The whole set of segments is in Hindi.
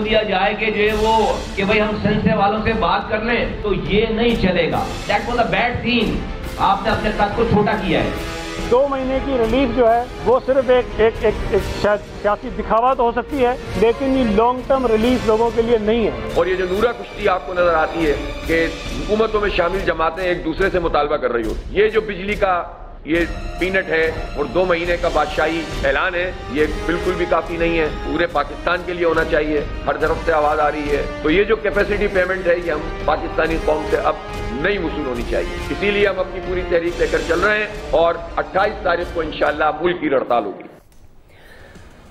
दिया जाए कि जो वो कि भाई हम सेंसे वालों से बात कर लें, तो ये नहीं चलेगा। That was a bad thing. आपने अपने कद को छोटा किया है। 2 महीने की रिलीफ जो है वो सिर्फ एक सियासी दिखावा तो हो सकती है, लेकिन ये लॉन्ग टर्म रिलीफ लोगों के लिए नहीं है। और ये जो नूरा कुश्ती आपको नजर आती है कि हुकूमतों में शामिल जमातें एक दूसरे से मुतालबा कर रही हो, ये जो बिजली का ये पीनट है और 2 महीने का बादशाही ऐलान है, ये बिल्कुल भी काफी नहीं है। पूरे पाकिस्तान के लिए होना चाहिए। हर तरफ से आवाज आ रही है। तो ये जो कैपेसिटी पेमेंट है, ये हम पाकिस्तानी कौम से अब नहीं वसूल होनी चाहिए। इसीलिए हम अपनी पूरी तहरीक लेकर चल रहे हैं और 28 तारीख को इंशाअल्लाह मुल्क की हड़ताल होगी।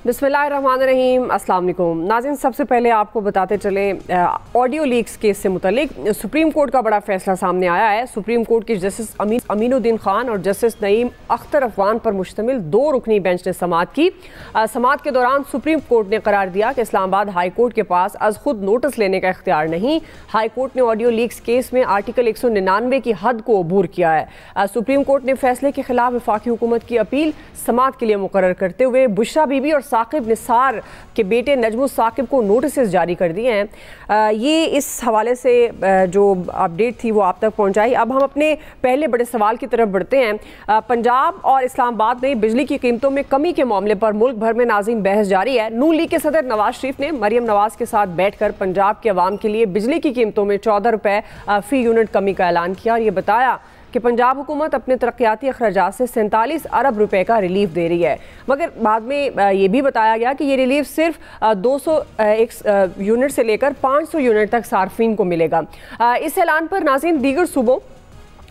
बिस्मिल्लाहिर्रहमानिर्रहीम, अस्सलाम वालेकुम नाज़रीन। सबसे पहले आपको बताते चले ऑडियो लीक्स केस से मुतल्लिक सुप्रीम कोर्ट का बड़ा फैसला सामने आया है। सुप्रीम कोर्ट की जस्टिस अमीनुद्दीन खान और जस्टिस नईम अख्तर अफगान पर मुश्तमिल 2 रुकनी बेंच ने समाअत की। समाअत के दौरान सुप्रीम कोर्ट ने करार दिया कि इस्लामाबाद हाई कोर्ट के पास अज खुद नोटिस लेने का इख्तियार नहीं। हाई कोर्ट ने ऑडियो लीक्स केस में आर्टिकल 199 की हद को अबूर किया है। सुप्रीम कोर्ट ने फैसले के खिलाफ वफाकी हुकूमत की अपील समाअत के लिए मुकर्रर करते हुए बुशरा बीबी और साकिब निसार के बेटे नजमुस साकिब को नोटिस जारी कर दिए हैं। ये इस हवाले से जो अपडेट थी वो आप तक पहुंचाई। अब हम अपने पहले बड़े सवाल की तरफ बढ़ते हैं। पंजाब और इस्लामाबाद में बिजली की कीमतों में कमी के मामले पर मुल्क भर में नाज़रीन बहस जारी है। नून लीग के सदर नवाज शरीफ ने मरियम नवाज के साथ बैठकर पंजाब के अवाम के लिए बिजली की कीमतों में 14 रुपये फी यूनिट कमी का ऐलान किया और ये बताया कि पंजाब हुकूमत अपने तरक्याती अखराजात से 47 अरब रुपए का रिलीफ दे रही है। मगर बाद में ये भी बताया गया कि ये रिलीफ सिर्फ 200 यूनिट से लेकर 500 यूनिट तक सार्फिन को मिलेगा। इस ऐलान पर नाज़रीन दीगर सूबों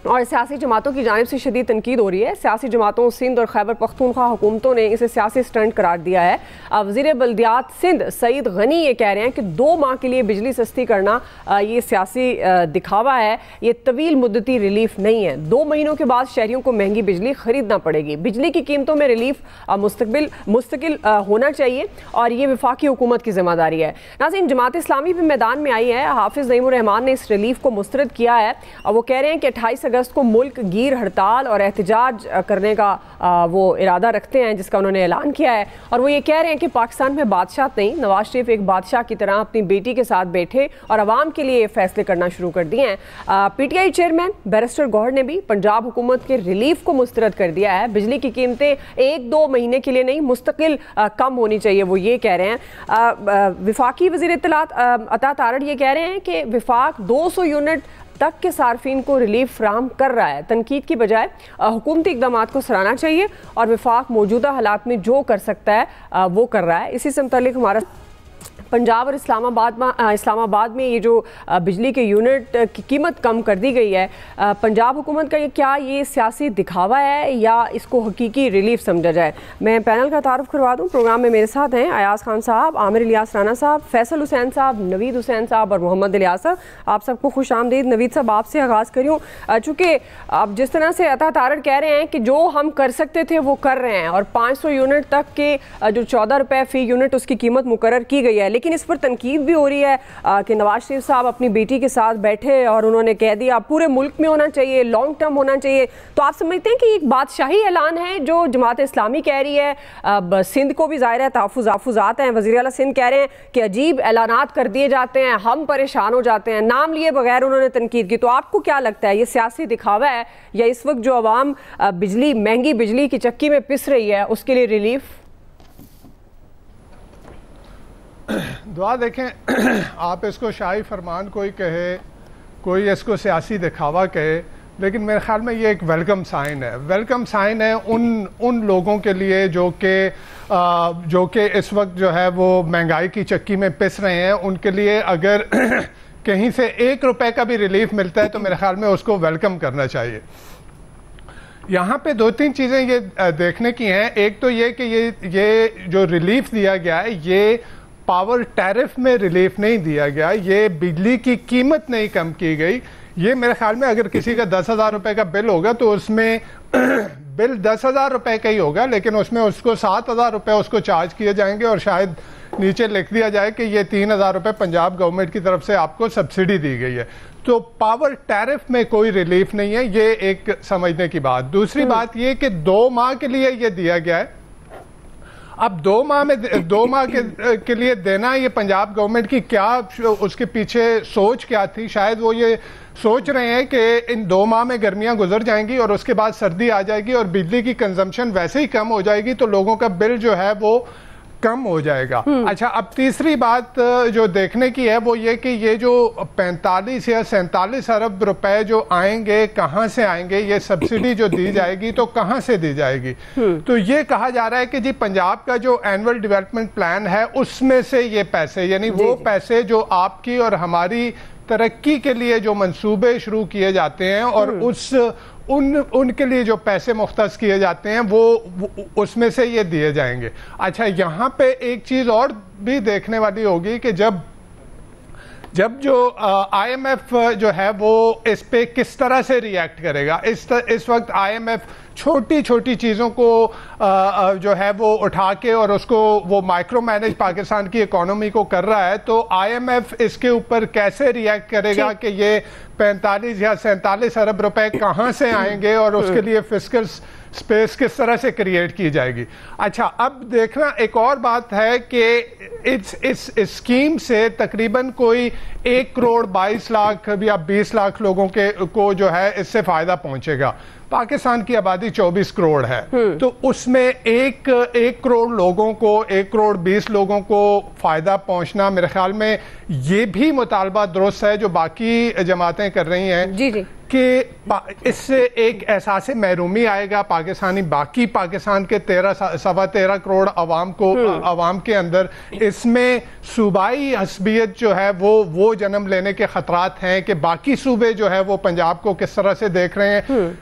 और सियासी जमातों की जानिब से शदीद तनकीद हो रही है। सियासी जमातों सिंध और खैबर पख्तूनख्वा हुकूमतों ने इसे सियासी स्टंट करार दिया है। वज़ीर बल्दियात सिंध सईद गनी ये कह रहे हैं कि 2 माह के लिए बिजली सस्ती करना ये सियासी दिखावा है, ये तवील मुद्दती रिलीफ नहीं है। 2 महीनों के बाद शहरियों को महंगी बिजली खरीदना पड़ेगी। बिजली की कीमतों में रिलीफ मुस्तकिल होना चाहिए और ये वफाकी हुकूमत की जिम्मेदारी है। नाज़रीन, जमात इस्लामी भी मैदान में आई है। हाफिज नईमुर रहमान ने इस रिलीफ को मुस्तरद किया है और वो कह रहे हैं कि 28 अगस्त को मुल्क गिर हड़ताल और एहतजाज करने का वो इरादा रखते हैं, जिसका उन्होंने ऐलान किया है। और वो ये कह रहे हैं कि पाकिस्तान में बादशाह नहीं, नवाज शरीफ एक बादशाह की तरह अपनी बेटी के साथ बैठे और आवाम के लिए फैसले करना शुरू कर दिए हैं। PTI चेयरमैन बैरिस्टर गौहर ने भी पंजाब हुकूमत के रिलीफ को मुस्तरद कर दिया है। बिजली की कीमतें 1-2 महीने के लिए नहीं, मुस्तकिल कम होनी चाहिए, वो ये कह रहे हैं। वफाकी वज़ीर इत्तलात अता तारड़ ये कह रहे हैं कि वफाक 200 यूनिट तक के सार्फिन को रिलीफ फ्राहम कर रहा है। तनकीद की बजाय हुकूमती इक़दाम को सराहना चाहिए और वफाक मौजूदा हालात में जो कर सकता है वो कर रहा है। इसी से मुताल्लिक़ हमारा पंजाब और इस्लामाबाद में ये जो बिजली के यूनिट की कीमत कम कर दी गई है, पंजाब हुकूमत का क्या ये सियासी दिखावा है या इसको हकीकी रिलीफ समझा जाए? मैं पैनल का तारुफ करवा दूँ। प्रोग्राम में मेरे साथ हैं अयाज खान साहब, आमिर इलियास राना साहब, फैसल हुसैन साहब, नवीद हुसैन साहब और मोहम्मद इलियास साहब। आप सबको खुश आमदीद। नवीद साहब, आपसे आगाज़ करूँ। चूँकि अब जिस तरह से अता तारड़ कह रहे हैं कि जो हम कर सकते थे वो कर रहे हैं और 500 यूनिट तक के जो 14 रुपये फ़ी यूनिट उसकी कीमत मुकर्रर की गई है, लेकिन इस पर तनकीद भी हो रही है कि नवाज शरीफ साहब अपनी बेटी के साथ बैठे और उन्होंने कह दिया पूरे मुल्क में होना चाहिए, लॉन्ग टर्म होना चाहिए। तो आप समझते हैं कि एक बादशाही ऐलान है जो जमात इस्लामी कह रही है? सिंध को भी ज़ाहिर है तहफ़्फ़ुज़ात हैं। वज़ीर आला सिंध कह रहे हैं कि अजीब ऐलानात कर दिए जाते हैं, हम परेशान हो जाते हैं। नाम लिए बगैर उन्होंने तनकीद की। तो आपको क्या लगता है, ये सियासी दिखावा है या इस वक्त जो आवाम महंगी बिजली की चक्की में पिस रही है उसके लिए रिलीफ? दुआ देखें, आप इसको शाही फरमान कोई कहे, कोई इसको सियासी दिखावा कहे, लेकिन मेरे ख्याल में ये एक वेलकम साइन है। वेलकम साइन है उन लोगों के लिए जो कि इस वक्त जो है वो महंगाई की चक्की में पिस रहे हैं। उनके लिए अगर कहीं से 1 रुपए का भी रिलीफ मिलता है तो मेरे ख्याल में उसको वेलकम करना चाहिए। यहाँ पे 2-3 चीज़ें ये देखने की हैं। एक तो ये कि ये जो रिलीफ दिया गया है ये पावर टैरिफ में रिलीफ नहीं दिया गया, ये बिजली की कीमत नहीं कम की गई। ये मेरे ख्याल में अगर किसी का 10,000 रुपए का बिल होगा तो उसमें बिल 10,000 रुपए का ही होगा, लेकिन उसमें उसको 7,000 रुपए उसको चार्ज किए जाएंगे और शायद नीचे लिख दिया जाए कि ये 3,000 रुपए पंजाब गवर्नमेंट की तरफ से आपको सब्सिडी दी गई है। तो पावर टैरिफ में कोई रिलीफ नहीं है, ये एक समझने की बात। दूसरी बात ये कि 2 माह के लिए ये दिया गया है। अब 2 माह के लिए देना, ये पंजाब गवर्नमेंट की क्या उसके पीछे सोच क्या थी? शायद वो ये सोच रहे हैं कि इन 2 माह में गर्मियां गुजर जाएंगी और उसके बाद सर्दी आ जाएगी और बिजली की कंजम्पशन वैसे ही कम हो जाएगी, तो लोगों का बिल जो है वो कम हो जाएगा। अच्छा, अब तीसरी बात जो देखने की है वो ये कि ये जो 45 या 47 अरब रुपए जो आएंगे, कहां से आएंगे? ये सब्सिडी जो दी जाएगी तो कहां से दी जाएगी? तो ये कहा जा रहा है कि जी पंजाब का जो एनुअल डेवलपमेंट प्लान है उसमें से ये पैसे, यानी वो पैसे जो आपकी और हमारी तरक्की के लिए जो मंसूबे शुरू किए जाते हैं और उनके लिए जो पैसे मुख्तस किए जाते हैं वो उसमें से ये दिए जाएंगे। अच्छा, यहाँ पे एक चीज और भी देखने वाली होगी कि जब जो IMF जो है वो इस पे किस तरह से रिएक्ट करेगा। इस वक्त IMF छोटी छोटी चीज़ों को जो है वो उठा के और उसको वो माइक्रो मैनेज पाकिस्तान की इकोनॉमी को कर रहा है, तो IMF इसके ऊपर कैसे रिएक्ट करेगा कि ये 45 या 47 अरब रुपए कहाँ से आएंगे और उसके लिए फिस्कल स्पेस किस तरह से क्रिएट की जाएगी। अच्छा, अब देखना एक और बात है कि इस स्कीम से तकरीबन कोई 1 करोड़ 22 लाख या 20 लाख लोगों को जो है इससे फायदा पहुंचेगा। पाकिस्तान की आबादी 24 करोड़ है, तो उसमें एक करोड़ लोगों को, 1 करोड़ 20 लोगों को फायदा पहुंचना, मेरे ख्याल में ये भी मुतालबा दुरुस्त है जो बाकी जमातें कर रही हैं। जी जी। कि इससे एक एहसास महरूमी आएगा बाकी पाकिस्तान के 13 करोड़ अवाम के अंदर। इसमें सूबाई हस्बियत जो है वो जन्म लेने के खतरात हैं कि बाकी सूबे जो है वो पंजाब को किस तरह से देख रहे हैं।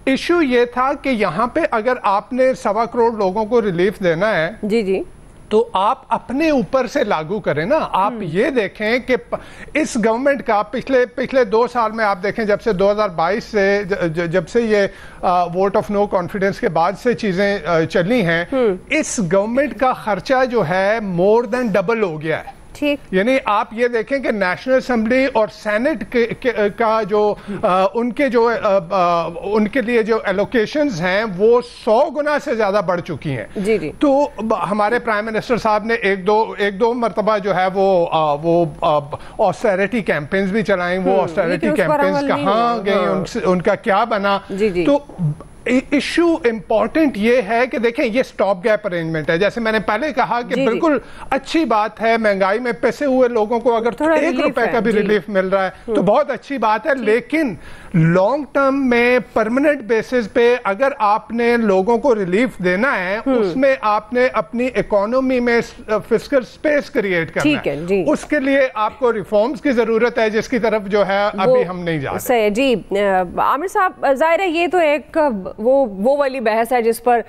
इशू ये था कि यहाँ पे अगर आपने 1.25 करोड़ लोगों को रिलीफ देना है, जी जी, तो आप अपने ऊपर से लागू करें ना। आप ये देखें कि इस गवर्नमेंट का पिछले 2 साल में आप देखें, जब से 2022 से जब से ये वोट ऑफ नो कॉन्फिडेंस के बाद से चीजें चली हैं, इस गवर्नमेंट का खर्चा जो है मोर देन डबल हो गया है। ठीक, यानी आप ये देखें कि नेशनल असेंबली और सेनेट का जो उनके लिए जो एलोकेशंस हैं वो 100 गुना से ज्यादा बढ़ चुकी हैं। जी जी। तो हमारे प्राइम मिनिस्टर साहब ने एक दो मरतबा जो है वो ऑस्टेरिटी कैंपेन्स भी चलाई। वो ऑस्टेरिटी कैंपेन्स कहाँ गए, उनका क्या बना? जी जी। तो इशू इंपॉर्टेंट ये है कि देखें, ये स्टॉप गैप अरेंजमेंट है। जैसे मैंने पहले कहा कि बिल्कुल अच्छी बात है, महंगाई में पैसे हुए लोगों को अगर 1 रुपए का भी रिलीफ मिल रहा है तो बहुत अच्छी बात है, लेकिन लॉन्ग टर्म में परमानेंट बेसिस पे अगर आपने लोगों को रिलीफ देना है, उसमें आपने अपनी इकोनॉमी में फिस्कल स्पेस क्रिएट करना है। उसके लिए आपको रिफॉर्म्स की जरूरत है, जिसकी तरफ जो है अभी हम नहीं जा रहे। जी आमिर साहब, जाहिर है ये तो एक वो वाली बहस है जिस पर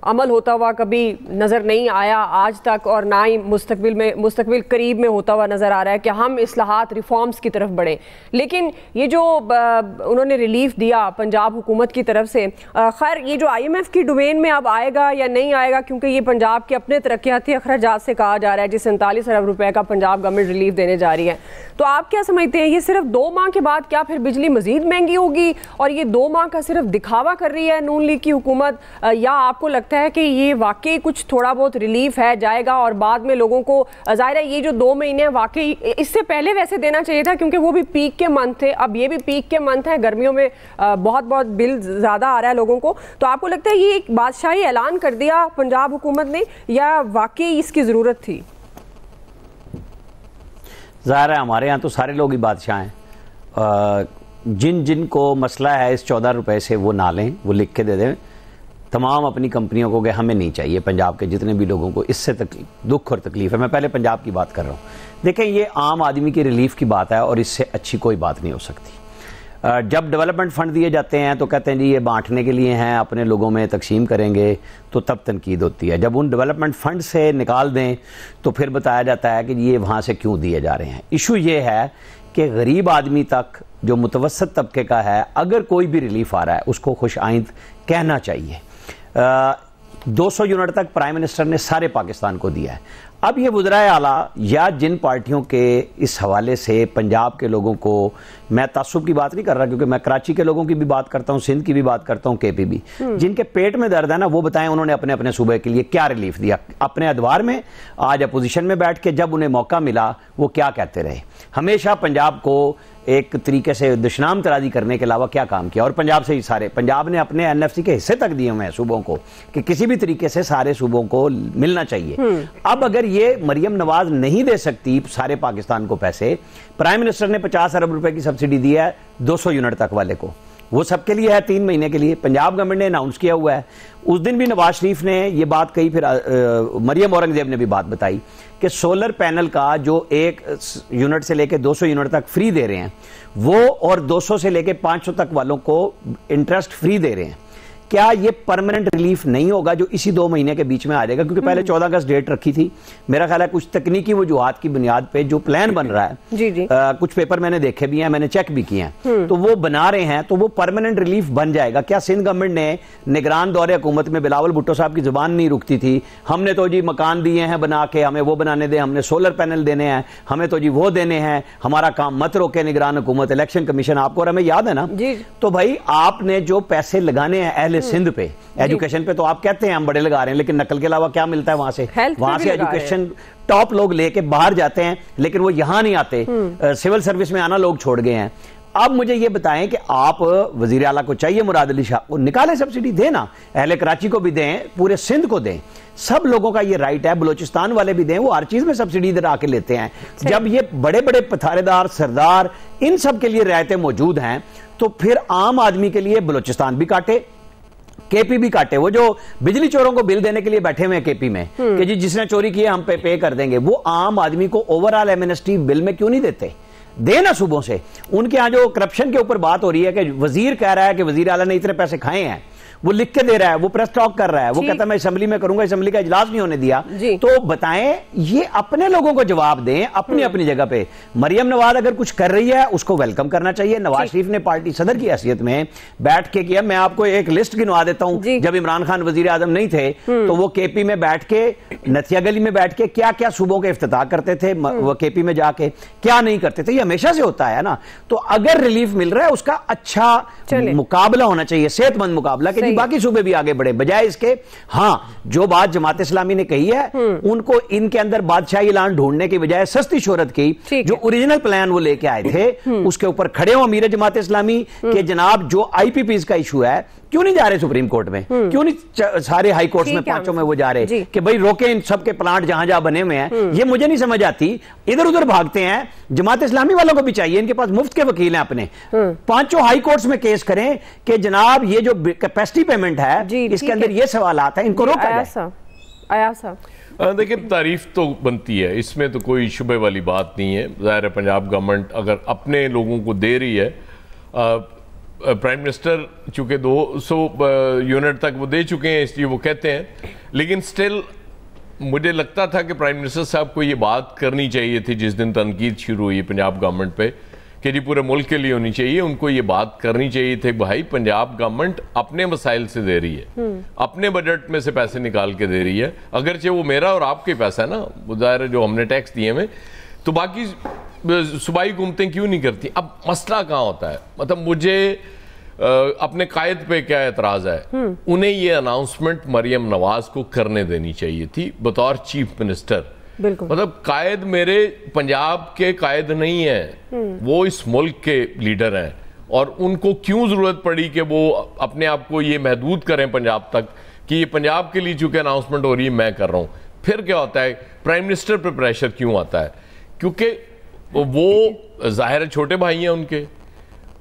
अमल होता हुआ कभी नज़र नहीं आया आज तक, और ना ही मुस्तकबिल करीब में होता हुआ नज़र आ रहा है कि हम इस्लाहात रिफॉर्म्स की तरफ बढ़े। लेकिन ये जो उन्होंने रिलीफ दिया पंजाब हुकूमत की तरफ से, खैर ये जो IMF की डोमेन में अब आएगा या नहीं आएगा, क्योंकि ये पंजाब के अपने तरक्याती अखराजात से कहा जा रहा है, जिस 47 अरब रुपए का पंजाब गवर्नमेंट रिलीफ देने जा रही है। तो आप क्या समझते हैं, ये सिर्फ 2 माह के बाद क्या फिर बिजली मजीद महंगी होगी और ये 2 माह का सिर्फ दिखावा कर रही है नून लीग की हुकूमत, या आपको लगता है कि ये वाकई कुछ थोड़ा बहुत रिलीफ है जाएगा और बाद में लोगों को, जाहिर है ये जो 2 महीने वाकई इससे पहले वैसे देना चाहिए था क्योंकि वो भी पीक के मंथ थे, अब ये भी पीक के मंथ है, गर्मियों में बहुत बिल ज्यादा आ रहा है लोगों को। तो आपको लगता है ये एक बादशाही ऐलान कर दिया पंजाब हुकूमत ने या वाकई इसकी जरूरत थी? ज़ाहिर है हमारे यहाँ तो सारे लोग ही बादशाह हैं। जिन को मसला है इस 14 रुपए से वो ना लें, वो लिख के दे दें तमाम अपनी कंपनियों को कि हमें नहीं चाहिए। पंजाब के जितने भी लोगों को इससे दुख और तकलीफ है, मैं पहले पंजाब की बात कर रहा हूँ। देखें, ये आम आदमी की रिलीफ की बात है और इससे अच्छी कोई बात नहीं हो सकती। जब डेवलपमेंट फंड दिए जाते हैं तो कहते हैं जी ये बांटने के लिए हैं, अपने लोगों में तकसीम करेंगे, तो तब तनकीद होती है। जब उन डेवलपमेंट फंड से निकाल दें तो फिर बताया जाता है कि ये वहाँ से क्यों दिए जा रहे हैं। इशू ये है कि गरीब आदमी तक जो मुतवसत तबके का है, अगर कोई भी रिलीफ आ रहा है उसको खुश आइंद कहना चाहिए। 200 यूनिट तक प्राइम मिनिस्टर ने सारे पाकिस्तान को दिया है। अब ये वज़राए आला या जिन पार्टियों के इस हवाले से पंजाब के लोगों को, मैं तासुब की बात नहीं कर रहा क्योंकि मैं कराची के लोगों की भी बात करता हूँ, सिंध की भी बात करता हूँ, केपी भी, जिनके पेट में दर्द है ना, वो बताएं उन्होंने अपने अपने सूबे के लिए क्या रिलीफ दिया अपने अदवार में, आज अपोजिशन में बैठ के जब उन्हें मौका मिला वो क्या कहते रहे। हमेशा पंजाब को एक तरीके से दुश्मन तराजी करने के अलावा क्या काम किया। और पंजाब से ही सारे, पंजाब ने अपने एनएफसी के हिस्से तक दिए हुए हैं सूबों को कि किसी भी तरीके से सारे सूबों को मिलना चाहिए। अब अगर ये मरियम नवाज नहीं दे सकती सारे पाकिस्तान को पैसे, प्राइम मिनिस्टर ने 50 अरब रुपए की सब्सिडी दी है 200 यूनिट तक वाले को, वो सबके लिए है 3 महीने के लिए, पंजाब गवर्नमेंट ने अनाउंस किया हुआ है। उस दिन भी नवाज शरीफ ने ये बात कही, फिर मरियम औरंगजेब ने भी बात बताई कि सोलर पैनल का जो 1 यूनिट से लेकर 200 यूनिट तक फ्री दे रहे हैं वो, और 200 से लेकर 500 तक वालों को इंटरेस्ट फ्री दे रहे हैं। क्या ये परमानेंट रिलीफ नहीं होगा जो इसी 2 महीने के बीच में आ जाएगा? क्योंकि पहले 14 अगस्त डेट रखी थी, मेरा ख्याल है कुछ तकनीकी वजूहात की बुनियाद पे जो प्लान बन रहा है, जी। कुछ पेपर मैंने देखे भी हैं, मैंने चेक भी किए हैं, तो वो बना रहे हैं, तो वो परमानेंट रिलीफ बन जाएगा। क्या सिंध गवर्नमेंट ने निगरान दौरे हुकूमत में बिलावल भुट्टो साहब की जुबान नहीं रुकती थी, हमने तो जी मकान दिए हैं बना के, हमें वो बनाने दें, हमने सोलर पैनल देने हैं, हमें तो जी वो देने हैं, हमारा काम मत रोके निगरान हुकूमत, इलेक्शन कमीशन, आपको और हमें याद है ना। तो भाई आपने जो पैसे लगाने हैं अहले सिंध पे, एजुकेशन पे, तो आप कहते हैं हम बड़े लगा रहे हैं, लेकिन नकल के अलावा क्या मिलता है वहां से? वहां से एजुकेशन टॉप लोग लेके बाहर जाते हैं, लेकिन वो यहां नहीं आते, सिविल सर्विस में आना लोग छोड़ गए हैं। अब मुझे ये बताएं कि आप वजीर आला को चाहिए मुराद अली शाह को निकाले सब्सिडी, देना, अहले कराची को भी दें, पूरे सिंध को दें, सब लोगों का ये राइट है, बलोचिस्तान वाले भी दें, वो हर चीज में सब्सिडी इधर आके लेते हैं। जब ये बड़े बड़े पथारेदार सरदार इन सब के लिए रियायतें मौजूद हैं, तो फिर आम आदमी के लिए बलोचिस्तान भी काटे, केपी भी काटे। वो जो बिजली चोरों को बिल देने के लिए बैठे हुए हैं केपी में कि जी जिसने चोरी की है हम पे कर देंगे, वो आम आदमी को ओवरऑल एमनेस्टी बिल में क्यों नहीं देते? देना सूबों से। उनके यहां जो करप्शन के ऊपर बात हो रही है कि वजीर कह रहा है कि वजीर आला ने इतने पैसे खाए हैं, वो लिख के दे रहा है, वो प्रेस टॉक कर रहा है, वो कहता है मैं असेंबली में करूंगा, असेंबली का इजलास नहीं होने दिया। तो बताएं, ये अपने लोगों को जवाब दें अपनी अपनी जगह पे। मरियम नवाज अगर कुछ कर रही है उसको वेलकम करना चाहिए। नवाज शरीफ ने पार्टी सदर की हैसियत में बैठ के किया। मैं आपको एक लिस्ट गिनवा देता हूं, जब इमरान खान वजीर आजम नहीं थे तो वो केपी में बैठ के, नथिया गली में बैठ के क्या क्या सूबों के इफ्तिताह करते थे, वो केपी में जाके क्या नहीं करते थे। ये हमेशा से होता है ना। तो अगर रिलीफ मिल रहा है उसका अच्छा मुकाबला होना चाहिए, सेहतमंद मुकाबला, कि बाकी सूबे भी आगे बढ़े, बजाय इसके हाँ जो बात जमात इस्लामी ने कही है उनको इनके अंदर बादशाही ऐलान ढूंढने की बजाय सस्ती शोहरत की, जो ओरिजिनल प्लान वो लेके आए थे उसके ऊपर खड़े हो अमीर जमात इस्लामी कि जनाब जो आईपीपीज का इशू है क्यों नहीं जा रहे सुप्रीम कोर्ट में, क्यों नहीं सारे हाई कोर्ट्स में, 5 में वो जा रहे कि भाई रोके इन सब के प्लांट जहां जहां बने हुए हैं। ये मुझे नहीं समझ आती, इधर उधर भागते हैं। जमात इस्लामी वालों को भी चाहिए, इनके पास मुफ्त के वकील हैं अपने, 5 हाई कोर्ट्स में केस करें कि जनाब ये जो कैपेसिटी पेमेंट है इसके अंदर ये सवाल आता है, इनको रोका जाए। देखिए तारीफ तो बनती है, इसमें तो कोई शुबे वाली बात नहीं है। ज़ाहिर है पंजाब गवर्नमेंट अगर अपने लोगों को दे रही है, प्राइम मिनिस्टर चूंकि 200 यूनिट तक वो दे चुके हैं इसलिए वो कहते हैं, लेकिन स्टिल मुझे लगता था कि प्राइम मिनिस्टर साहब को ये बात करनी चाहिए थी जिस दिन तनकीद शुरू हुई पंजाब गवर्नमेंट पे कि जी पूरे मुल्क के लिए होनी चाहिए। उनको ये बात करनी चाहिए थी, भाई पंजाब गवर्नमेंट अपने मसाइल से दे रही है, अपने बजट में से पैसे निकाल के दे रही है, अगरचे वो मेरा और आपके पैसा है ना, वो ज़ाहिर है जो हमने टैक्स दिए में, तो बाकी सूबाई हुकूमतें क्यों नहीं करती। अब मसला कहाँ होता है, मतलब मुझे अपने कायद पे क्या एतराज़ है, उन्हें ये अनाउंसमेंट मरियम नवाज को करने देनी चाहिए थी बतौर चीफ मिनिस्टर। मतलब कायद मेरे पंजाब के कायद नहीं है, वो इस मुल्क के लीडर हैं, और उनको क्यों ज़रूरत पड़ी कि वो अपने आप को ये महदूद करें पंजाब तक कि ये पंजाब के लिए चूँकि अनाउंसमेंट हो रही है मैं कर रहा हूँ। फिर क्या होता है, प्राइम मिनिस्टर पर प्रेशर क्यों आता है, क्योंकि वो ज़ाहिर छोटे भाई हैं उनके,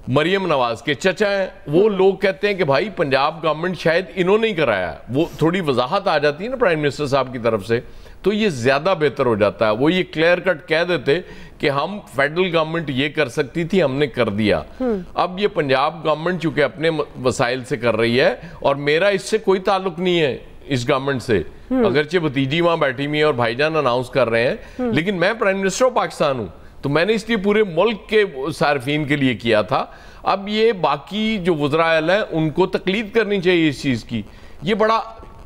मरियम नवाज के चचा हैं, वो लोग कहते हैं कि भाई पंजाब गवर्नमेंट शायद इन्होंने ही कराया। वो थोड़ी वजाहत आ जाती है ना प्राइम मिनिस्टर साहब की तरफ से, तो ये ज़्यादा बेहतर हो जाता है। वो ये क्लियर कट कह देते कि हम फेडरल गवर्नमेंट ये कर सकती थी, हमने कर दिया। अब ये पंजाब गवर्नमेंट चूंकि अपने वसाइल से कर रही है और मेरा इससे कोई ताल्लुक नहीं है इस गवर्नमेंट से, अगरचे भतीजी वहां बैठी हुई है और भाईजान अनाउंस कर रहे हैं, लेकिन मैं प्राइम मिनिस्टर ऑफ पाकिस्तान हूं, तो मैंने इसलिए पूरे मुल्क के सार्फिन के लिए किया था। अब ये बाकी जो वज़राए हैं उनको तकलीद करनी चाहिए इस चीज़ की, ये बड़ा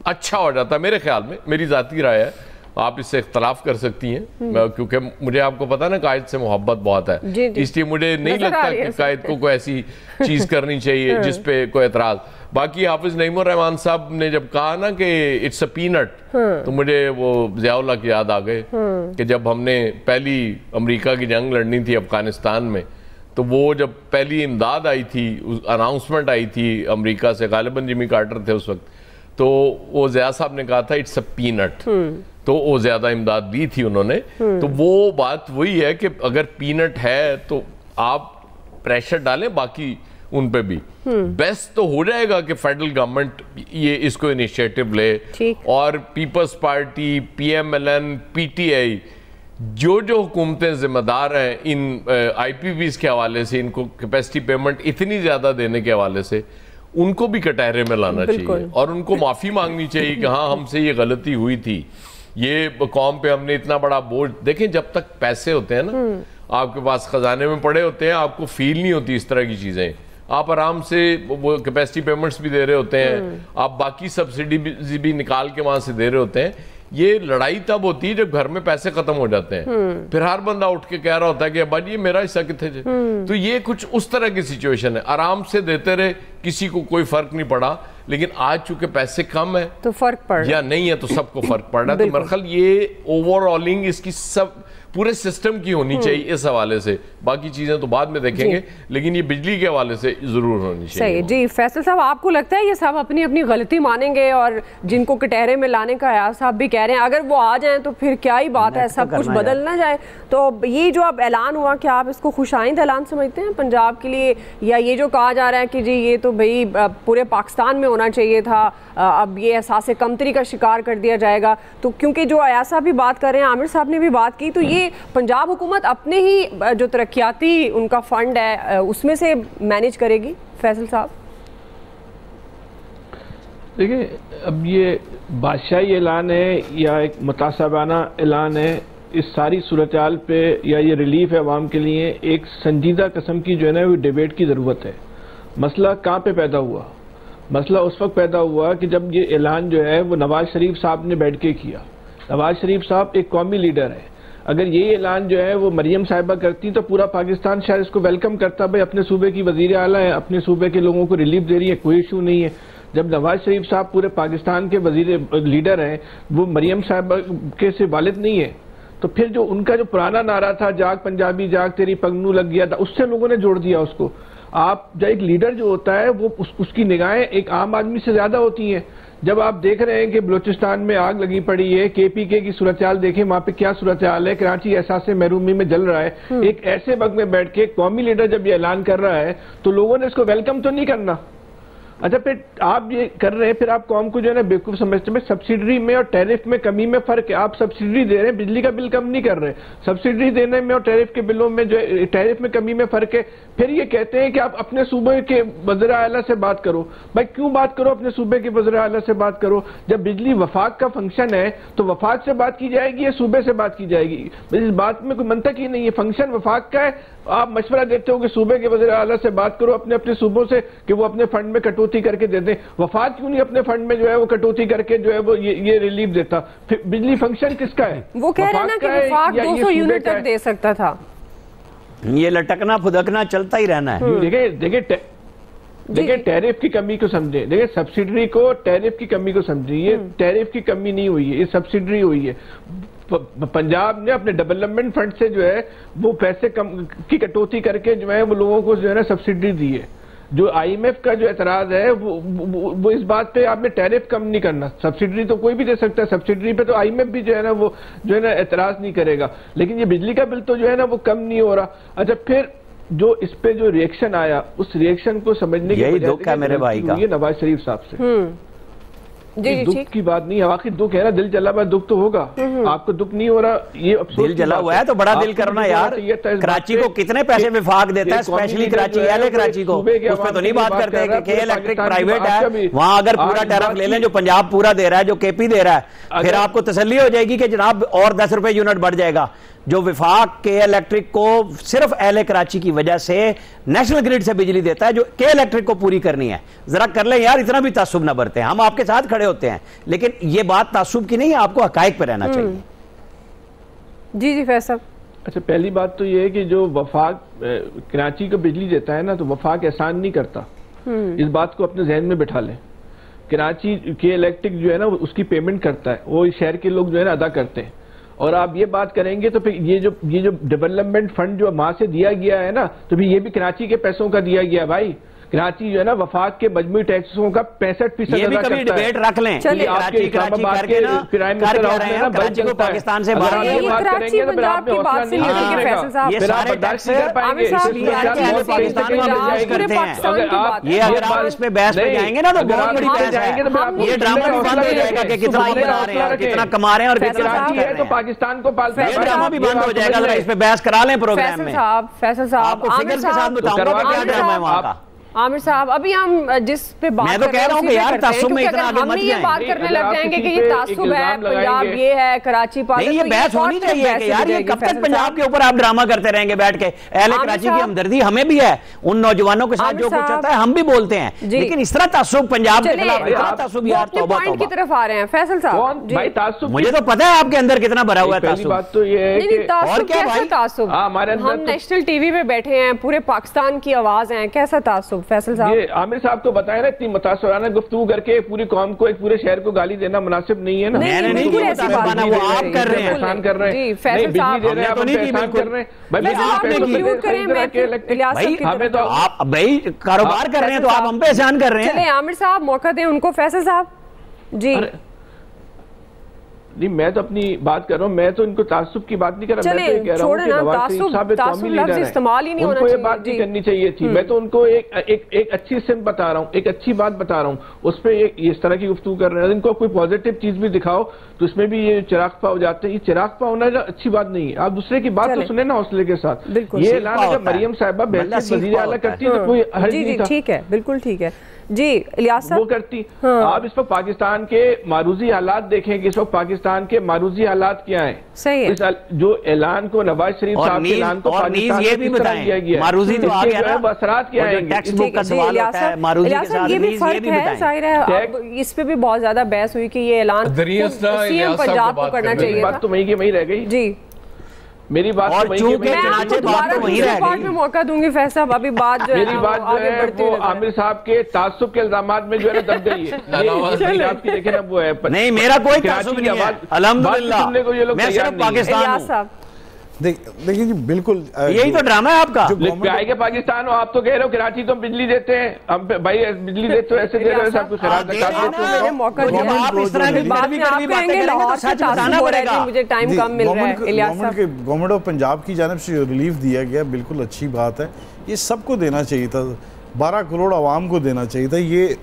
अच्छा हो जाता है मेरे ख्याल में, मेरी ज़ाती राय है। आप इससे इख्तलाफ कर सकती हैं, क्योंकि मुझे आपको पता ना कायद से मोहब्बत बहुत है, इसलिए मुझे नहीं लगता कि कायद को कोई ऐसी चीज करनी चाहिए जिस पे कोई एतराज। बाकी हाफिज नईमुर रहमान साहब ने जब कहा ना कि इट्स अ पीनट, तो मुझे वो ज़ियाउल्लाह की याद आ गए कि जब हमने पहली अमेरिका की जंग लड़नी थी अफगानिस्तान में, तो वो जब पहली इमदाद आई थी, अनाउंसमेंट आई थी अमेरिका से, गालिबन जिमी कार्टर थे उस वक्त, तो वो ज़िया साहब ने कहा था इट्स अ पीनट, तो वो ज्यादा इमदाद दी थी उन्होंने। तो वो बात वही है कि अगर पीनट है तो आप प्रेशर डालें बाकी उन पे भी। बेस्ट तो हो जाएगा कि फेडरल गवर्नमेंट ये इसको इनिशिएटिव ले, और पीपल्स पार्टी, पीएमएलएन, पीटीआई, जो जो हुकूमतें जिम्मेदार हैं इन आईपीपीज के हवाले से, इनको कैपेसिटी पेमेंट इतनी ज्यादा देने के हवाले से, उनको भी कटहरे में लाना चाहिए और उनको माफी मांगनी चाहिए कि हाँ हमसे ये गलती हुई थी, ये कौम पे हमने इतना बड़ा बोझ। देखें जब तक पैसे होते हैं ना आपके पास, खजाने में पड़े होते हैं, आपको फील नहीं होती इस तरह की चीजें, आप आराम से वो कैपेसिटी पेमेंट्स भी दे रहे होते हैं, आप बाकी सब्सिडी भी निकाल के वहां से दे रहे होते हैं। ये लड़ाई तब होती है जब घर में पैसे खत्म हो जाते हैं, फिर हर बंदा उठ के कह रहा होता है कि अब्बा जी मेरा हिस्सा कितने। तो ये कुछ उस तरह की सिचुएशन है, आराम से देते रहे, किसी को कोई फर्क नहीं पड़ा। लेकिन आज चूंकि पैसे कम है तो फर्क पड़ या नहीं है तो सबको फर्क पड़ रहा है। तो मेरे ख्याल ये ओवरऑलिंग इसकी सब पूरे सिस्टम की होनी चाहिए इस हवाले से, बाकी चीजें तो बाद में देखेंगे, लेकिन ये बिजली के हवाले से जरूर होनी चाहिए। सही जी। फैसल साहब, आपको लगता है ये सब अपनी अपनी गलती मानेंगे और जिनको कटहरे में लाने का अयाज साहब भी कह रहे हैं, अगर वो आ जाएं तो फिर क्या ही बात है, सब कुछ बदल ना जाए? तो ये जो अब ऐलान हुआ, क्या आप इसको खुशाइंद ऐलान समझते हैं पंजाब के लिए, या ये जो कहा जा रहा है कि जी ये तो भाई पूरे पाकिस्तान में होना चाहिए था, अब ये एहसास कमतरी का शिकार कर दिया जाएगा? तो क्योंकि जो अयाज साहब भी बात कर रहे हैं, आमिर साहब ने भी बात की, तो ये पंजाब हुकूमत अपने ही जो तरक्याती उनका फंड है उसमें से मैनेज करेगी? फैसल साहब देखिए, अब ये बादशाही ऐलान है या एक मुतासबाना ऐलान है, इस सारी सूरत हाल पे या ये रिलीफ है अवाम के लिए, एक संजीदा किस्म की जो है ना वो डिबेट की ज़रूरत है। मसला कहाँ पे पैदा हुआ? मसला उस वक्त पैदा हुआ कि जब ये ऐलान जो है वो नवाज शरीफ साहब ने बैठ के किया। नवाज शरीफ साहब एक कौमी लीडर है, अगर ये ऐलान जो है वो मरियम साहिबा करती तो पूरा पाकिस्तान शायद इसको वेलकम करता, भाई अपने सूबे की वजीर आला है, अपने सूबे के लोगों को रिलीफ दे रही है, कोई इशू नहीं है। जब नवाज शरीफ साहब पूरे पाकिस्तान के वजीर लीडर हैं, वो मरियम साहिबा के से वालिद नहीं है, तो फिर जो उनका जो पुराना नारा था जाग पंजाबी जाग तेरी पगनू लग गया था, उससे लोगों ने जोड़ दिया उसको। आप जब एक लीडर जो होता है वो उसकी निगाहें एक आम आदमी से ज्यादा होती हैं। जब आप देख रहे हैं कि बलूचिस्तान में आग लगी पड़ी है, केपीके की सूरत हाल देखें, वहां पे क्या सूरत हाल है, कराची एहसास महरूमी में जल रहा है। एक ऐसे वक्त में बैठ के कौमी लीडर जब ये ऐलान कर रहा है तो लोगों ने इसको वेलकम तो नहीं करना। अच्छा, फिर आप ये कर रहे हैं, फिर आप कौम को जो है ना बेवकूफ समझते हैं। सब्सिडी में और टैरिफ में कमी में फर्क है। आप सब्सिडी दे रहे हैं, बिजली का बिल कम नहीं कर रहे। सब्सिडी देने में और टैरिफ के बिलों में जो है, टैरिफ में कमी में फर्क है। फिर ये कहते हैं कि आप अपने सूबे के वज़ीर आला से बात करो। भाई क्यों बात करो? अपने सूबे के वज़ीर आला से बात करो। जब बिजली वफाक का फंक्शन है तो वफाक से बात की जाएगी या सूबे से बात की जाएगी? इस बात में कोई मंतक ही नहीं है। फंक्शन वफाक का है, आप मशवरा देते हो कि सूबे के वज़ीर आला से बात करो अपने अपने सूबों से कि वो अपने फंड में कटौती करके दे दें। वफाक क्यों नहीं अपने फंड में जो है वो कटौती करके जो है वो ये रिलीफ देता? फिर बिजली फंक्शन किसका है? वो कह रहे हैं ना कि वफाक 200 यूनिट तक दे सकता था। ये लटकना फुदकना चलता ही रहना है। देखिए टैरिफ की कमी को समझे, देखिए सब्सिडी को टैरिफ की कमी को समझे। ये टैरिफ की कमी नहीं हुई है, ये सब्सिडी हुई है। पंजाब ने अपने डेवलपमेंट फंड से जो है वो पैसे कम की कटौती करके जो है वो लोगों को जो है ना सब्सिडी दी है। जो आईएमएफ का जो एतराज है वो इस बात पे आपने टैरिफ कम नहीं करना। सब्सिडी तो कोई भी दे सकता है, सब्सिडी पे तो आईएमएफ भी जो है ना वो जो है ना एतराज नहीं करेगा। लेकिन ये बिजली का बिल तो जो है ना वो कम नहीं हो रहा। अच्छा, फिर जो इस पे जो रिएक्शन आया, उस रिएक्शन को समझने की दुख है मेरे भाई का, ये नवाज शरीफ साहब से दुख की बात नहीं है। आखिर दुख है ना, दिल जला हुआ दुख तो होगा। आपको दुख नहीं हो रहा, ये अफसोस। दिल जला हुआ है तो बड़ा दिल करना यार। कराची को कितने पैसे विफाक देता है, स्पेशली कराची एल कराची को, उस पर तो नहीं बात करते कि के इलेक्ट्रिक प्राइवेट है, वहां अगर पूरा टैरिफ ले लें जो पंजाब पूरा दे रहा है, जो केपी दे रहा है, फिर आपको तसल्ली हो जाएगी कि जनाब और 10 रुपए यूनिट बढ़ जाएगा। जो विफाक के इलेक्ट्रिक को सिर्फ एल कराची की वजह से नेशनल ग्रिड से बिजली देता है, जो के इलेक्ट्रिक को पूरी करनी है, जरा कर ले यार, इतना भी तासुब ना बरते हैं। हम आपके साथ खड़े होते हैं, लेकिन ये बात तासुब की नहीं है, आपको हकायक पे रहना चाहिए। जी जी फैसल। अच्छा, पहली बात तो ये है कि जो वफाक कराची को बिजली देता है ना, तो वफाक एहसान नहीं करता। इस बात को अपने जहन में बिठा लें। कराची के इलेक्ट्रिक जो है ना उसकी पेमेंट करता है, वो शहर के लोग जो है ना अदा करते हैं। और आप ये बात करेंगे तो फिर ये जो डेवलपमेंट फंड जो वहां से दिया गया है ना, तो फिर ये भी कराची के पैसों का दिया गया भाई। कराची जो है ना वफाक के मजमूई टैक्सों का 65% ये भी कभी डिबेट रख लें। चलिए, कराची करके ना प्राइम कर मिनिस्टर क्या रहे हैं, कराची को पाकिस्तान से बाहर ये कराची पंजाब की बात से नहीं होती फैसल साहब। ये सारे टैक्स पाकिस्तान में बर्दाश्त करते हैं। ये अगर आप इस पे बहस पे जाएंगे ना तो बहुत बड़ी बहस है। ये ड्रामा भी बंद हो जाएगा कि कितना बना रहे हैं, कितना कमा रहे हैं और कितना खर्च कर रहे हैं। तो पाकिस्तान को पालता ये ड्रामा भी बंद हो जाएगा अगर इस पे बहस करा लें प्रोग्राम में। फैसल साहब, आपको फिगर के साथ बताऊंगा क्या ड्रामा है वहाँ का। आमिर साहब, अभी हम जिस पे बात मैं तो कह रहा हूँ कि यार तासुब में इतना आगे मत ये बात करने लग जाएंगे कि ये तासुब है, पंजाब ये है, कराची पास नहीं, ये बहस होनी चाहिए कि यार ये कब तक पंजाब के ऊपर आप ड्रामा करते रहेंगे बैठ के। अहले कराची की हमदर्दी हमें भी है, उन नौजवानों के साथ जो कुछ होता है हम भी बोलते हैं, लेकिन इस तरह तासुब पंजाब के खिलाफ इतना तासुब यार तौबा पॉइंट की तरफ आ रहे हैं फैसल साहब। भाई तासुब मुझे तो पता है आपके अंदर कितना भरा हुआ है तासुब। बात तो ये है कि और क्या भाई तासुब, हम नेशनल टीवी पे बैठे हैं, पूरे पाकिस्तान की आवाज है, कैसा तासुब फैसल साहब? आमिर साहब तो बताया ना, इतनी मुतासराना गुफ्तगू करके पूरी कौम को, एक पूरे शहर को गाली देना मुनासिब नहीं है ना। नहीं, वो आप कर रहे हैं, एहसान कर रहे हैं। बिजली दे रहे हैं, आप एहसान कर रहे हैं। हमें तो आप भाई कारोबार कर रहे हैं तो आप हम पे एहसान कर रहे हैं। चले आमिर साहब मौका दें उनको। फैसल साहब जी। नहीं, मैं तो अपनी बात कर रहा हूँ, मैं तो इनको तासुब की बात नहीं कर रहा। मैं तो ये कह रहा हूँ कि नवाज शरीफ साहब कौमी लीडर हैं, इस्तेमाल ही नहीं होना उनको ये चाहिए। बात नहीं करनी चाहिए थी। मैं तो उनको एक अच्छी सिम बता रहा हूँ, एक अच्छी बात बता रहा हूँ, उस पर इस तरह की गुफ्तगू कर रहे हैं। इनको कोई पॉजिटिव चीज भी दिखाओ तो इसमें भी ये चिराग पा हो जाते हैं। ये चिराग पा होना अच्छी बात नहीं है। आप दूसरे की बात तो सुने ना हौसले के साथ। ये ऐलान अगर मरियम साहिबा वजीर आला करती है तो कोई हर्ज नहीं था। ठीक है, बिल्कुल ठीक है जी। इलियास साहब वो करती। आप इस वक्त पाकिस्तान के मारूजी हालात देखें कि इस वक्त पाकिस्तान के मारूजी हालात क्या हैं। सही है। जो ऐलान को नवाज शरीफ साहब के ऐलान को पाकिस्तान ये भी बताया गया, मारूजी तो आ गया ना, असरात क्या है, टेक्स्ट बुक का सवाल होता है, मारूजी के साथ ये भी फर्क है, जाहिर है। इस पे भी बहुत ज्यादा बहस हुई कि ये ऐलान सीएम पंजाब को करना चाहिए। बात तो वही की वही रह गई जी। मेरी बात और चूंकि में मौका दूंगी फैसल। अभी बात जो मेरी बात जो है वो आमिर साहब के तासुब के इल्जामात में जो है ना दब गई है। आपकी देखें ना वो है। नहीं, मेरा कोई तासुब नहीं है, अल्हम्दुलिल्लाह। मैं सिर्फ पाकिस्तान हूं। देखिए जी, बिल्कुल यही तो ड्रामा है आपका। आएगा पाकिस्तान हो, आप तो कह रहे हो कराची तो बिजली देते हैं, हम भाई बिजली देते हो, ऐसे दे रहे हो सब कुछ खराब आप इस तरह की बात भी करेंगे तो सच बताना पड़ेगा। मुझे टाइम कम मिल रहा है। गवर्नमेंट ऑफ पंजाब की जानिब से रिलीफ दिया गया, बिल्कुल अच्छी बात है। ये सबको देना चाहिए था, 12 करोड़ आवाम को देना चाहिए था। ये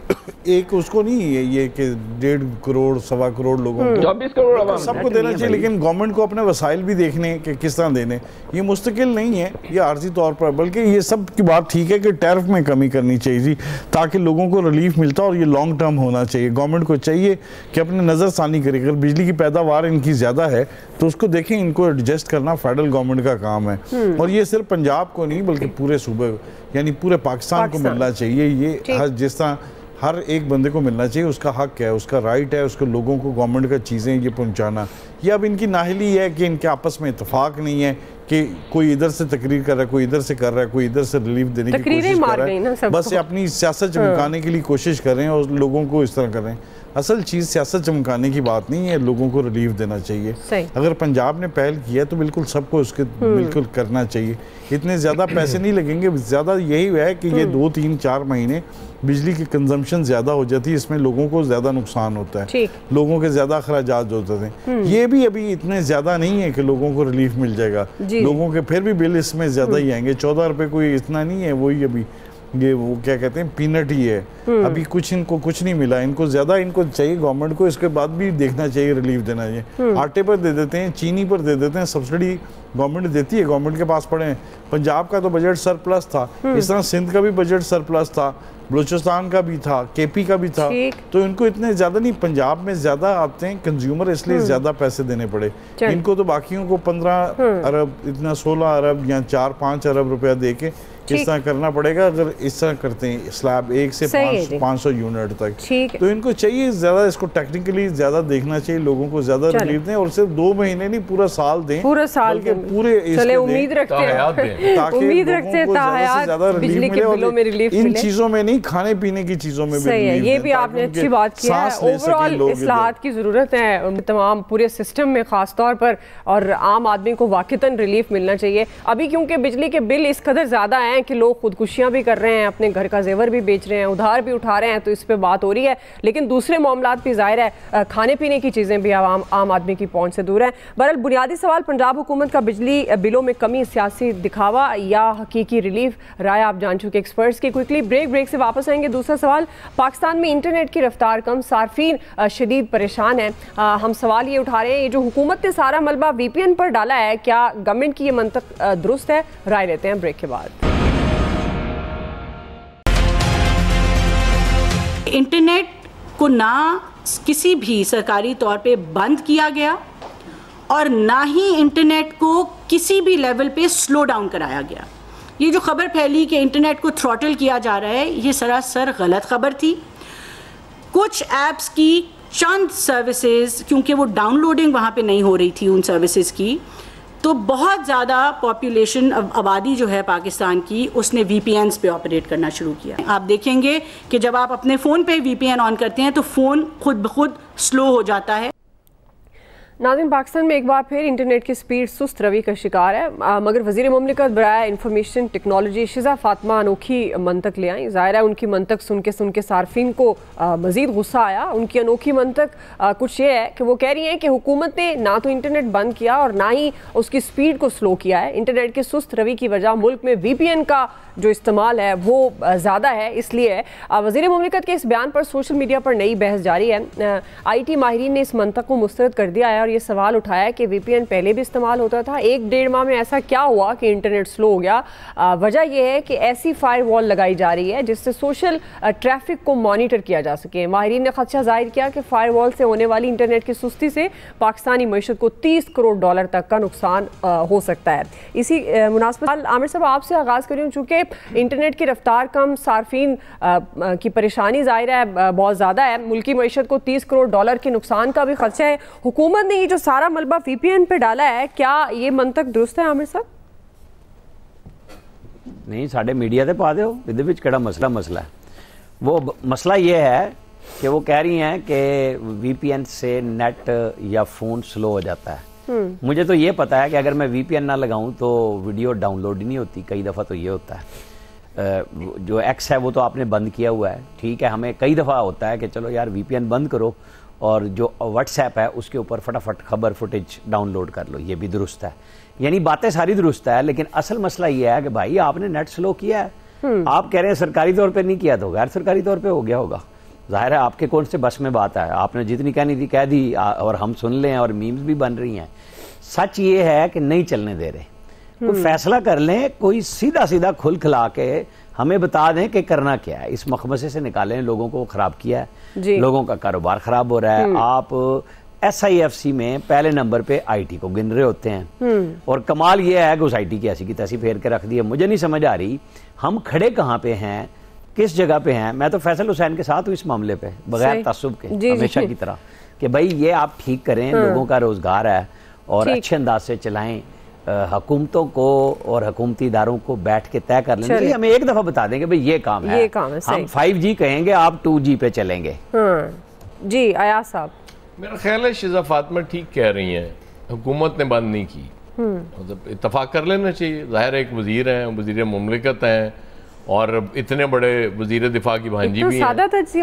एक उसको नहीं है ये कि 1.5 करोड़ 1.25 करोड़ लोगों को, 24 करोड़ आवाम सबको देना चाहिए। लेकिन गवर्नमेंट को अपने वसाइल भी देखने कि किस तरह देने। ये मुस्तकिल नहीं है, ये आर्जी तौर पर, बल्कि ये सब की बात ठीक है कि टैरिफ में कमी करनी चाहिए थी ताकि लोगों को रिलीफ मिलता और ये लॉन्ग टर्म होना चाहिए। गवर्नमेंट को चाहिए कि अपने नज़रसानी करे, अगर बिजली की पैदावार इनकी ज़्यादा है तो उसको देखें, इनको एडजस्ट करना फेडरल गवर्नमेंट का काम है। और ये सिर्फ पंजाब को नहीं बल्कि पूरे सूबे यानी पूरे पाकिस्तान को मिलना चाहिए। ये जिस तरह हर एक बंदे को मिलना चाहिए, उसका हक है, उसका राइट है, उसको लोगों को गवर्नमेंट का चीज़ें ये पहुंचाना। ये अब इनकी नाहली है कि इनके आपस में इत्तेफाक नहीं है कि कोई इधर से तकरीर कर रहा है, कोई इधर से कर रहा है, कोई इधर से रिलीफ देने की कोशिश कर रहा है। बस ये अपनी सियासत चमकाने के लिए कोशिश कर रहे हैं और लोगों को इस तरह कर रहे हैं। असल चीज़ सियासत चमकाने की बात नहीं है, लोगों को रिलीफ देना चाहिए। अगर पंजाब ने पहल किया तो बिल्कुल सबको उसके बिल्कुल करना चाहिए। इतने ज़्यादा पैसे नहीं लगेंगे, ज़्यादा यही है कि ये 2, 3, 4 महीने बिजली की कंजम्पशन ज़्यादा हो जाती है, इसमें लोगों को ज़्यादा नुकसान होता है, लोगों के ज़्यादा अखराजात होते थे। ये भी अभी इतने ज़्यादा नहीं है कि लोगों को रिलीफ मिल जाएगा। लोगों के फिर भी बिल इसमें ज़्यादा ही आएंगे। 14 रुपये कोई इतना नहीं है, वही अभी ये वो क्या कहते हैं पीनट ही है। अभी कुछ इनको कुछ नहीं मिला, इनको ज़्यादा इनको चाहिए गवर्नमेंट को। इसके बाद भी देखना चाहिए, रिलीफ देना चाहिए। आटे पर दे देते हैं, चीनी पर दे देते हैं, सब्सिडी गवर्नमेंट देती है, गवर्नमेंट के पास पड़े पंजाब का तो बजट सरप्लस था, इस तरह सिंध का भी बजट सरप्लस था, बलूचिस्तान का भी था, केपी का भी था। तो इनको इतने ज्यादा नहीं, पंजाब में ज्यादा आते हैं कंज्यूमर, इसलिए ज्यादा पैसे देने पड़े। इनको तो बाकियों को 15 अरब, इतना 16 अरब या 4-5 अरब रुपया दे के इस तरह करना पड़ेगा। अगर इस तरह करते हैं स्लैब 1 से 500 यूनिट तक, तो इनको चाहिए ज्यादा, इसको टेक्निकली ज्यादा देखना चाहिए, लोगों को ज्यादा रिलीफ दें, और सिर्फ 2 महीने नहीं, पूरा साल दें, पूरा साल के पूरे उम्मीद रखते हैं, ताकि उम्मीद रखते हैं ज्यादा रिलीफ मिले, और इन चीजों में नहीं, खाने पीने की चीजों में भी। ये भी आपने अच्छी बात की है। ओवरऑल इस्लाहात की जरूरत है तमाम पूरे सिस्टम में खास तौर पर, और आम आदमी को वाक़तन रिलीफ मिलना चाहिए। अभी क्योंकि बिजली के बिल इस कदर ज़्यादा हैं कि लोग खुदकुशियां भी कर रहे हैं, अपने घर का जेवर भी बेच रहे हैं, उधार भी उठा रहे हैं, तो इस पे बात हो रही है। लेकिन दूसरे मामलात भी ज़ाहिर है, खाने पीने की चीज़ें भी आम आदमी की पहुंच से दूर हैं। बहरहाल बुनियादी सवाल, पंजाब हुकूमत का बिजली बिलों में कमी सियासी दिखावा या हकीकी रिलीफ, राय आप जान चुके एक्सपर्ट्स की। क्विकली ब्रेक से वापस आएंगे। दूसरा सवाल, पाकिस्तान में इंटरनेट की रफ्तार कम, सार्फिन शदीद परेशान है। हम सवाल ये उठा रहे हैं, ये जो हुकूमत ने सारा मलबा VPN पर डाला है, क्या गवर्नमेंट की ये मंतक दुरुस्त है? राय लेते हैं ब्रेक के बाद। इंटरनेट को ना किसी भी सरकारी तौर पे बंद किया गया और ना ही इंटरनेट को किसी भी लेवल पे स्लो डाउन कराया गया। ये जो खबर फैली कि इंटरनेट को थ्रॉटल किया जा रहा है, ये सरासर गलत खबर थी। कुछ ऐप्स की चंद सर्विसेज, क्योंकि वो डाउनलोडिंग वहाँ पे नहीं हो रही थी उन सर्विसेज की, तो बहुत ज़्यादा पॉपुलेशन, आबादी जो है पाकिस्तान की, उसने VPNs पे ऑपरेट करना शुरू किया। आप देखेंगे कि जब आप अपने फ़ोन पे VPN ऑन करते हैं तो फ़ोन खुद ब खुद स्लो हो जाता है। नाज़रीन, पाकिस्तान में एक बार फिर इंटरनेट की स्पीड सुस्त रवि का शिकार है, मगर वज़ीर मुमलिकत बराए इंफॉर्मेशन टेक्नोलॉजी शिज़ा फातिमा अनोखी मंतक ले आई। ज़ाहिर है उनकी मंतक सुन के सार्फिन को मज़ीद गुस्सा आया। उनकी अनोखी मंतक कुछ ये है कि वो कह रही हैं कि हुकूमत ने ना तो इंटरनेट बंद किया और ना ही उसकी स्पीड को स्लो किया है। इंटरनेट की सुस्त रवि की वजह मुल्क में VPN का जो इस्तेमाल है वो ज़्यादा है, इसलिए वज़ीर मुमलिकत के इस बयान पर सोशल मीडिया पर नई बहस जारी है। IT माहिरीन ने इस मंतक को मुस्तरद कर दिया है और ये सवाल उठाया कि VPN पहले भी इस्तेमाल होता था, 1-1.5 माह में ऐसा क्या हुआ कि इंटरनेट स्लो हो गया? वजह यह है कि ऐसी फायरवॉल लगाई जा रही है जिससे सोशल ट्रैफिक को मॉनिटर किया जा सके। माहिरीन ने खदशा जाहिर किया कि फायरवॉल से होने वाली इंटरनेट की सुस्ती से पाकिस्तानी मईशत को $30 करोड़ तक का नुकसान हो सकता है। इसी मुनासिबत आमिर साहब आपसे आगाज़ करी हूँ, चूँकि इंटरनेट की रफ्तार कम, सार्फिन की परेशानी ज़ाहिर है बहुत ज़्यादा है, मुल्की मईशत को $30 करोड़ के नुकसान का भी खदशा है। हुकूमत ने ये जो सारा मलबा VPN पे डाला है, क्या ये मंतक दुरुस्त है आमिर साहब? नहीं, साढ़े मीडिया से पा दो, इहदे विच केड़ा मसला है। वो मसला ये है कि वो कह रही हैं कि VPN से नेट या फ़ोन स्लो हो जाता है। मुझे तो ये पता है कि अगर मैं VPN ना लगाऊं तो वीडियो डाउनलोड ही नहीं होती। कई दफ़ा तो ये होता है, जो X है वो तो आपने बंद किया हुआ है, ठीक है। हमें कई दफ़ा होता है कि चलो यार VPN बंद करो और जो WhatsApp है उसके ऊपर फटाफट खबर फुटेज डाउनलोड कर लो, ये भी दुरुस्त है। यानी बातें सारी दुरुस्त है, लेकिन असल मसला ये है कि भाई आपने नेट स्लो किया है। आप कह रहे हैं सरकारी तौर पे नहीं किया तो गैर सरकारी तौर पे हो गया होगा। जाहिर है आपके कौन से बस में बात है, आपने जितनी कहनी थी कह दी और हम सुन लें और मीम्स भी बन रही हैं। सच ये है कि नहीं चलने दे रहे। कोई फैसला कर लें, कोई सीधा सीधा खुल खिला के हमें बता दें कि करना क्या है। इस मखमसे से निकालें, लोगों को खराब किया है, लोगों का कारोबार खराब हो रहा है। आप SIFC में पहले नंबर पे IT को गिन रहे होते हैं और कमाल ये है कि उस IT की ऐसी की तैसी फेर के रख दी है। मुझे नहीं समझ आ रही हम खड़े कहाँ पे हैं, किस जगह पे हैं। मैं तो फैसल हुसैन के साथ हूँ इस मामले पे, बगैर तस्सुब के, हमेशा की तरह कि भाई ये आप ठीक करें, लोगों का रोजगार है और अच्छे अंदाज से चलाएं। हुकूमतों को और हुकूमती इदारों को बैठ के तय कर लेंगे, हमें एक दफा बता देंगे भाई ये काम है, हम 5G कहेंगे, आप 2G पे चलेंगे। जी अयाज साहब, मेरा ख्याल है शिज़ा फातिमा ठीक कह रही हैं, हुकूमत ने बंद नहीं की, मतलब इत्तफाक कर लेना चाहिए। ज़ाहिर है एक वजीर हैं, वजीर मुमलिकत हैं और इतने बड़े वजीर दिफा की भांजी भी हैं,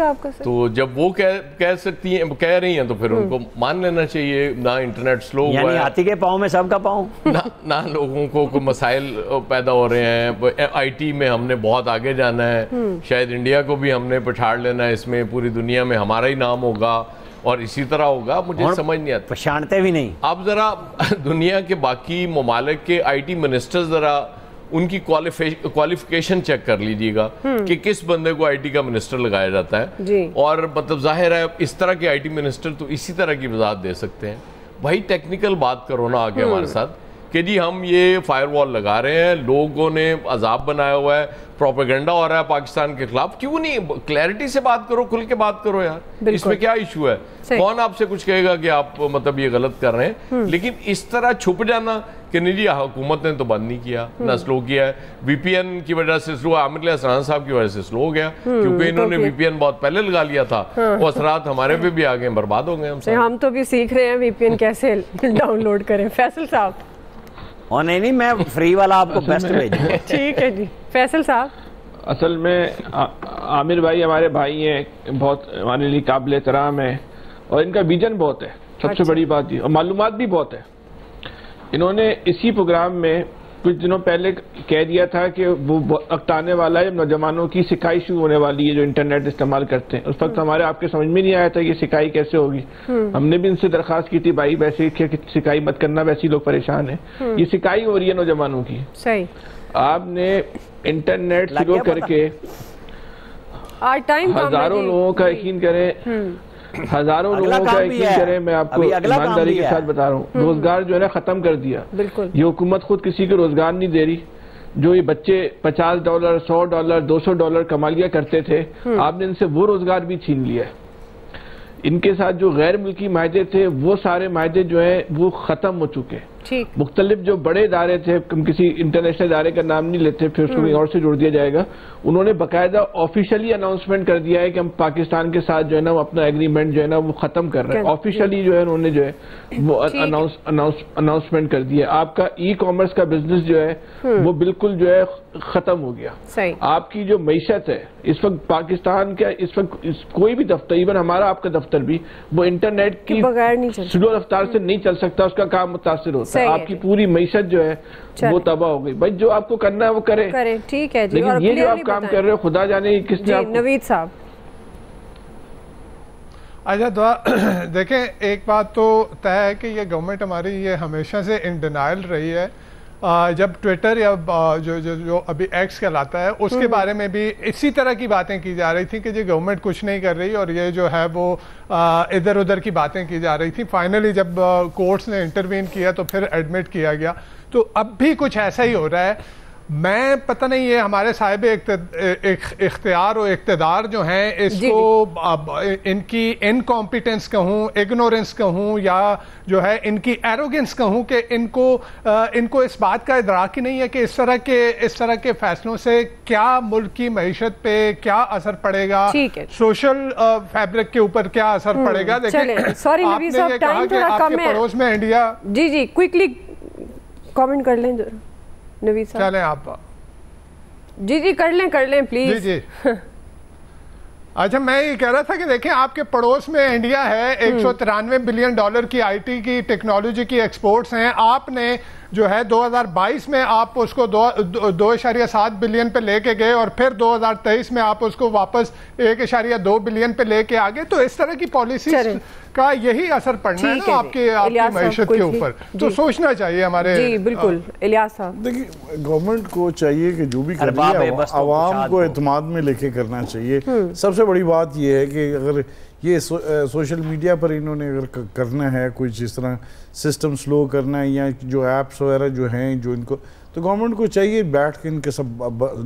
आपका तो जब वो कह सकती हैं, कह रही हैं, तो फिर उनको मान लेना चाहिए। ना इंटरनेट स्लो हुआ है, हाथी के पाँव में सबका पाँव, ना लोगों को मसाइल पैदा हो रहे हैं। IT में हमने बहुत आगे जाना है, शायद इंडिया को भी हमने पछाड़ लेना है, इसमें पूरी दुनिया में हमारा ही नाम होगा और इसी तरह होगा। मुझे समझ नहीं आता, पहचानते भी नहीं। आप जरा दुनिया के बाकी ममालिक के IT मिनिस्टर्स जरा उनकी क्वालिफिकेशन चेक कर लीजिएगा कि किस बंदे को आईटी का मिनिस्टर लगाया जाता है। और मतलब जाहिर है इस तरह के आईटी मिनिस्टर तो इसी तरह की वजाहत दे सकते हैं। भाई टेक्निकल बात करो ना आगे हमारे साथ कि जी हम ये फायरवॉल लगा रहे हैं, लोगों ने अजाब बनाया हुआ है, प्रोपेगेंडा हो रहा है पाकिस्तान के खिलाफ, क्यों नहीं क्लैरिटी से बात करो, खुल के बात करो यार, इसमें क्या इशू है? कौन आपसे कुछ कहेगा कि आप मतलब ये गलत कर रहे हैं? लेकिन इस तरह छुप जाना कि नहीं जी हुकूमत ने तो बंद नहीं किया, ना स्लो किया है, वीपीएन की वजह से स्लो, आमिर हसनान साहब की वजह से स्लो हो गया क्योंकि इन्होंने वीपीएन बहुत पहले लगा लिया था, वो असरात हमारे पे भी आ गए, बर्बाद हो गए हम तो भी सीख रहे हैं वीपीएन कैसे डाउनलोड करें। फैसल साहब। और नहीं मैं फ्री वाला आपको बेस्ट भेजूंगा। ठीक है जी। फैसल साहब, असल में आमिर भाई हमारे भाई हैं, बहुत हमारे लिए काबिल एहतराम है और इनका विजन बहुत है, सबसे बड़ी बात ये, और मालूमात भी बहुत है। इन्होंने इसी प्रोग्राम में कुछ दिनों पहले कह दिया था कि वो वक्त आने वाला है नौजवानों की सिकाई शुरू होने वाली है जो इंटरनेट इस्तेमाल करते हैं। उस वक्त हमारे आपके समझ में नहीं आया था ये सिकाई कैसे होगी। हमने भी इनसे दरखास्त की थी भाई वैसे सिकाई मत करना, वैसे लोग परेशान हैं। ये सिकाई हो रही है नौजवानों की। सही। आपने इंटरनेट शुरू करके हजारों लोगों का यकीन करें, हजारों लोगों का यकीन करें, मैं आपको ईमानदारी के साथ बता रहा हूँ, रोजगार जो है ना खत्म कर दिया। बिल्कुल। ये हुकूमत खुद किसी को रोजगार नहीं दे रही। जो ये बच्चे $50, $100, $200 कमा लिया करते थे, आपने इनसे वो रोजगार भी छीन लिया है। इनके साथ जो गैर मुल्की मायदे थे वो सारे मायदे जो है वो खत्म हो चुके हैं। मुख्तलिफ जो बड़े इदारे थे, हम किसी इंटरनेशनल इदारे का नाम नहीं लेते, फिर उसको कहीं और से जोड़ दिया जाएगा, उन्होंने बाकायदा ऑफिशियली अनाउंसमेंट कर दिया है कि हम पाकिस्तान के साथ जो है ना वो अपना एग्रीमेंट जो है ना वो खत्म कर रहे हैं। ऑफिशियली जो है उन्होंने जो है वो अनाउंसमेंट कर दिया। आपका ई कॉमर्स का बिजनेस जो है वो बिल्कुल जो है खत्म हो गया। आपकी जो मैशत है इस वक्त पाकिस्तान का, इस वक्त कोई भी दफ्तर, इवन हमारा आपका दफ्तर भी, वो इंटरनेट की स्लो रफ्तार से नहीं चल सकता, उसका काम मुतासिर होता है। आपकी पूरी मैशत जो है वो तबाह हो गई। भाई जो आपको करना है वो करें। ठीक है जी। लेकिन ये जो आप काम कर रहे हो खुदा जाने किसने आपको। नवीद साहब। अच्छा दुआ देखें, एक बात तो तय है कि ये गवर्नमेंट हमारी ये हमेशा से इन डिनाइल रही है। जब ट्विटर या जो अभी एक्स कहलाता है उसके बारे में भी इसी तरह की बातें की जा रही थी कि ये गवर्नमेंट कुछ नहीं कर रही और ये जो है वो इधर उधर की बातें की जा रही थी। फाइनली जब कोर्ट्स ने इंटरवीन किया तो फिर एडमिट किया गया। तो अब भी कुछ ऐसा ही हो रहा है। मैं पता नहीं ये हमारे साहिब इख्तियार और इक़्तिदार जो हैं इसको इनकी इनकॉम्पिटेंस कहूँ, इग्नोरेंस कहूँ, या जो है इनकी एरोगेंस कहूँ कि इनको इस बात का इदराक ही नहीं है कि इस तरह के फैसलों से क्या मुल्क की मईशत पे क्या असर पड़ेगा, सोशल फैब्रिक के ऊपर क्या असर पड़ेगा। देखिए सॉरी नबी साहब, टाइम थोड़ा कम है। पड़ोस में इंडिया। जी क्विकली कमेंट कर लें नवीद साहब। चलें आप। जी कर लें प्लीज। जी अच्छा, मैं ये कह रहा था कि देखें आपके पड़ोस में इंडिया है, $193 बिलियन की आईटी की टेक्नोलॉजी की एक्सपोर्ट्स हैं। आपने जो है 2022 में आप उसको 2.7 बिलियन पे लेके गए और फिर 2023 में आप उसको वापस 1.2 बिलियन पे लेके आ गए। तो इस तरह की पॉलिसी का यही असर पड़ना है ना आपकी मैशत के ऊपर। तो सोचना चाहिए हमारे। जी बिल्कुल इलियास साहब। देखिए गवर्नमेंट को चाहिए कि जो भी कर रही है आवाम को एतमाद में लेके करना चाहिए। सबसे बड़ी बात यह है कि अगर ये सोशल मीडिया पर इन्होंने अगर करना है कोई जिस तरह सिस्टम स्लो करना है या जो ऐप्स वगैरह जो हैं जो इनको, तो गवर्नमेंट को चाहिए बैठ के इनके सब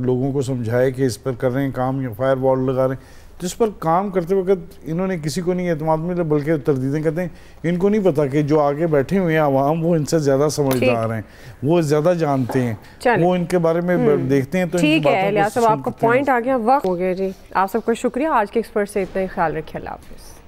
लोगों को समझाए कि इस पर कर रहे हैं काम या फायर वॉल लगा रहे हैं। जिस पर काम करते वक्त इन्होंने किसी को नहीं एतमाद में बल्कि तरदीदें करते हैं। इनको नहीं पता कि जो आगे बैठे हुए हैं आवाम वो इनसे ज़्यादा समझदार हैं, वो ज़्यादा जानते हैं, वो इनके बारे में देखते हैं। तो ठीक है इलियास साहब, आपका पॉइंट आ गया, वक्त हो गया जी। आप सबका शुक्रिया। आज के एक्सपर्ट से इतना ही ख्याल रखिए। अल्लाह हाफिज़।